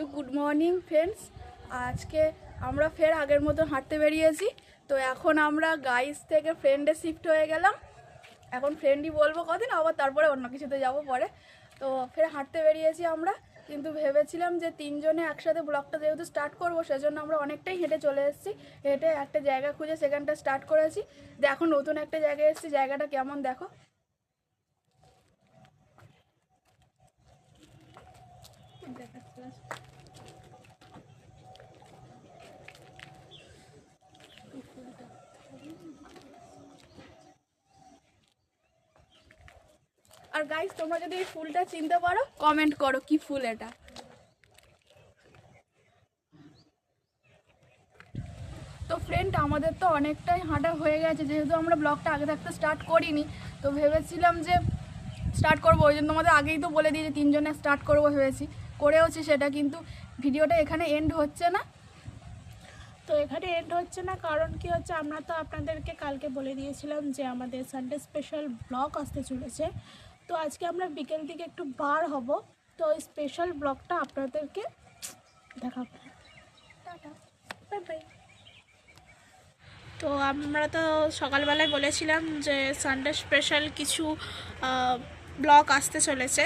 তো good morning friends, আজকে আমরা ফের আগের মতো হাঁটতে বেরিয়েছি। তো এখন আমরা গাইস থেকে ফ্রেন্ডে শিফট হয়ে গেলাম। এখন ফ্রেন্ডই বলবো কদিন, আবার তারপরে অন্য কিছুতে যাব পরে। তো ফের হাঁটতে বেরিয়েছি আমরা, কিন্তু ভেবেছিলাম যে তিনজনে একসাথে ব্লগটা যেহেতু স্টার্ট করবো, সেজন্য আমরা অনেকটাই হেঁটে চলে এসেছি। হেঁটে একটা জায়গা খুঁজে সেখানটা স্টার্ট করেছি। দেখো নতুন একটা জায়গায় এসেছি, জায়গাটা কেমন দেখো। আর গাইস, তোমরা যদি এই ফুলটা চিনতে পারো কমেন্ট করো কি ফুল এটা। তো ফ্রেন্ড, আমাদের তো অনেকটাই হাঁটা হয়ে গেছে, যেহেতু আমরা ব্লগটা আগে থাকতে স্টার্ট করিনি। তো ভেবেছিলাম যে স্টার্ট করবো, ওই জন্য তোমাদের আগেই তো বলে দিয়েছি তিনজনে স্টার্ট করবো ভেবেছি, করেওছি সেটা। কিন্তু ভিডিওটা এখানে এন্ড হচ্ছে না। তো এখানে এন্ড হচ্ছে না কারণ কি হচ্ছে, আমরা তো আপনাদেরকে কালকে বলে দিয়েছিলাম যে আমাদের সানডে স্পেশাল ব্লগ আসতে চলেছে। তো আজকে আমরা বিকেল দিকে একটু বার হব, তো ওই স্পেশাল ব্লগটা আপনাদেরকে দেখাবো। Tata, bye bye. তো আমরা তো সকালবেলায় বলেছিলাম যে সানডে স্পেশাল কিছু ব্লগ আসতে চলেছে,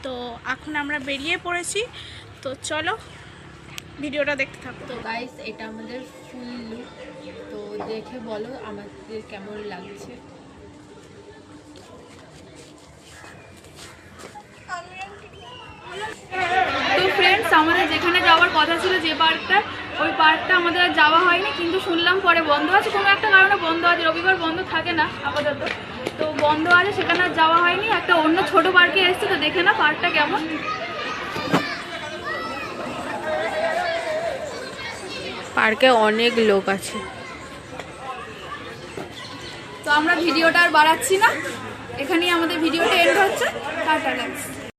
তো এখন আমরা বেরিয়ে পড়েছি। তো চলো ভিডিওটা দেখতে থাকো। তো গাইস, এটা আমাদের ফুল লুক। তো দেখে বলো আমাদের কেমন লাগছে। তো ফ্রেন্ডস, আমাদের যেখানে যাওয়ার কথা ছিল, যে পার্কটা, ওই পার্কটা আমাদের আর যাওয়া হয়নি। কিন্তু শুনলাম পরে বন্ধ আছে, কোনো একটা কারণে বন্ধ আছে। রবিবার বন্ধ থাকে না আপাতত, তো বন্ধ আছে, সেখানে আর যাওয়া হয়নি। একটা অন্য ছোট পার্কে এসেছি, তো দেখে না পার্কটা কেমন। পার্কে অনেক লোক আছে। তো আমরা ভিডিওটা আর বাড়াচ্ছি না, এখানেই আমাদের ভিডিওটা এন্ড হচ্ছে। Tata guys.